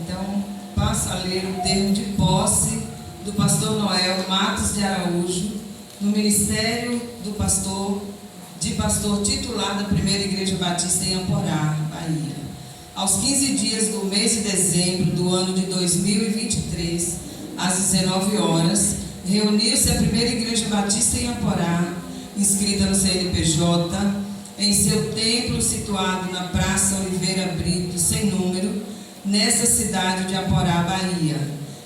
Então, passo a ler o termo de posse do pastor Noel Matos de Araújo, no ministério de pastor titular da Primeira Igreja Batista em Aporá, Bahia. Aos 15 dias do mês de dezembro do ano de 2023, às 19 horas, reuniu-se a Primeira Igreja Batista em Aporá, inscrita no CNPJ, em seu templo situado na Praça Oliveira Brito, sem número, nessa cidade de Aporá, Bahia,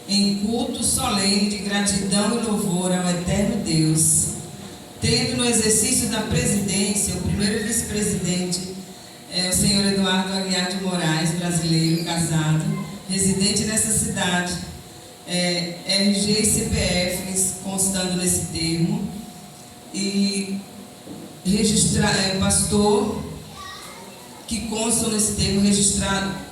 em culto solene de gratidão e louvor ao eterno Deus, tendo no exercício da presidência o primeiro vice-presidente, o senhor Eduardo Aguiar de Moraes, brasileiro, casado, residente nessa cidade, RG e CPFs constando nesse termo, e registrar, pastor que constam nesse termo registrado,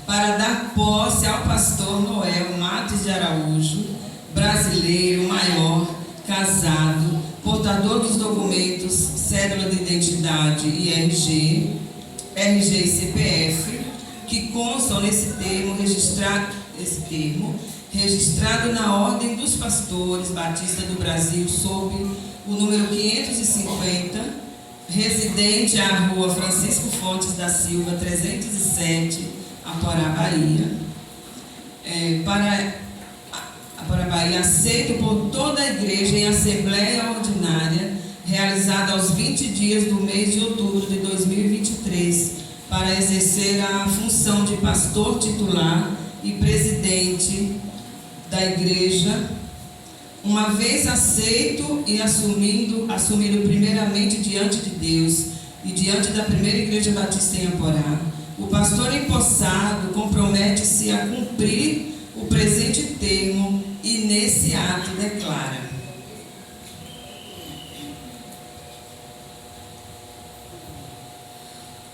para dar posse ao pastor Noel Matos de Araújo, brasileiro, maior, casado, portador dos documentos, cédula de identidade e RG e CPF, que constam nesse termo registrado na Ordem dos Pastores Batistas do Brasil, sob o número 550, residente à Rua Francisco Fontes da Silva, 307, Aporá, Bahia. Para Bahia, aceito por toda a igreja em assembleia ordinária, realizada aos 20 dias do mês de outubro de 2023, para exercer a função de pastor titular e presidente da igreja, uma vez aceito e assumido primeiramente diante de Deus e diante da Primeira Igreja Batista em Aporá, o pastor empossado compromete-se a cumprir o presente termo e nesse ato declara: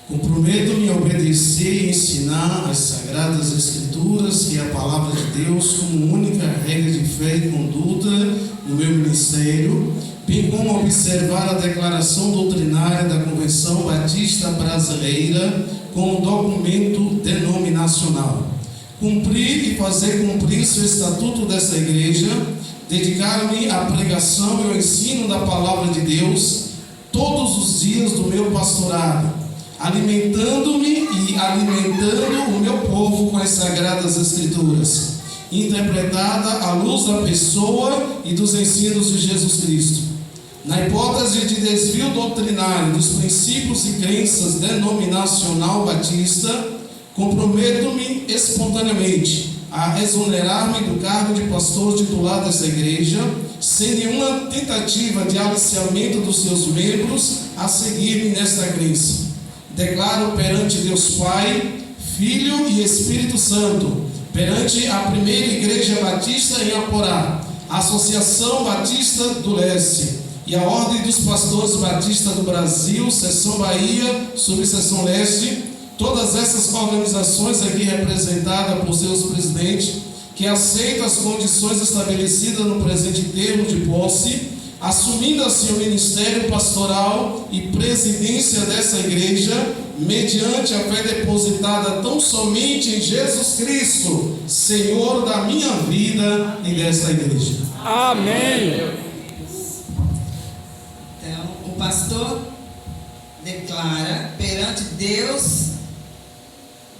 comprometo-me a obedecer e ensinar as Sagradas Escrituras e a Palavra de Deus como única regra de fé e conduta no meu ministério, bem como observar a declaração doutrinária da Convenção Batista Brasileira como documento denominacional, cumprir e fazer cumprir-se o estatuto dessa igreja, dedicar-me à pregação e ao ensino da Palavra de Deus todos os dias do meu pastorado, alimentando-me e alimentando o meu povo com as Sagradas Escrituras, interpretada à luz da pessoa e dos ensinos de Jesus Cristo. Na hipótese de desvio doutrinário dos princípios e crenças denominacional batista, comprometo-me espontaneamente a exonerar-me do cargo de pastor titular dessa igreja, sem nenhuma tentativa de aliciamento dos seus membros a seguir-me nesta crença. Declaro perante Deus Pai, Filho e Espírito Santo, perante a Primeira Igreja Batista em Aporá, a Associação Batista do Leste e a Ordem dos Pastores Batistas do Brasil, Seção Bahia, Subseção Leste, todas essas organizações aqui representadas por seus presidentes, que aceitam as condições estabelecidas no presente termo de posse, assumindo assim o ministério pastoral e presidência dessa igreja, mediante a fé depositada tão somente em Jesus Cristo, Senhor da minha vida e desta igreja. Amém. Então, o pastor declara perante Deus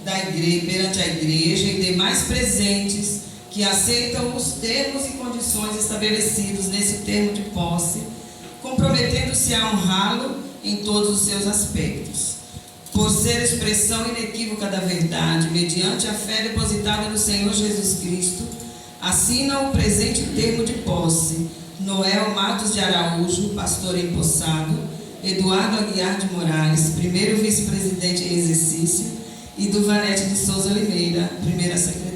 perante a igreja e demais presentes que aceitam os termos e condições estabelecidos nesse termo de posse, comprometendo-se a honrá-lo em todos os seus aspectos. Por ser expressão inequívoca da verdade, mediante a fé depositada no Senhor Jesus Cristo, assina o presente termo de posse Noel Matos de Araújo, pastor empossado, Eduardo Aguiar de Moraes, primeiro vice-presidente em exercício, e do Vanete de Souza Oliveira, primeira secretária.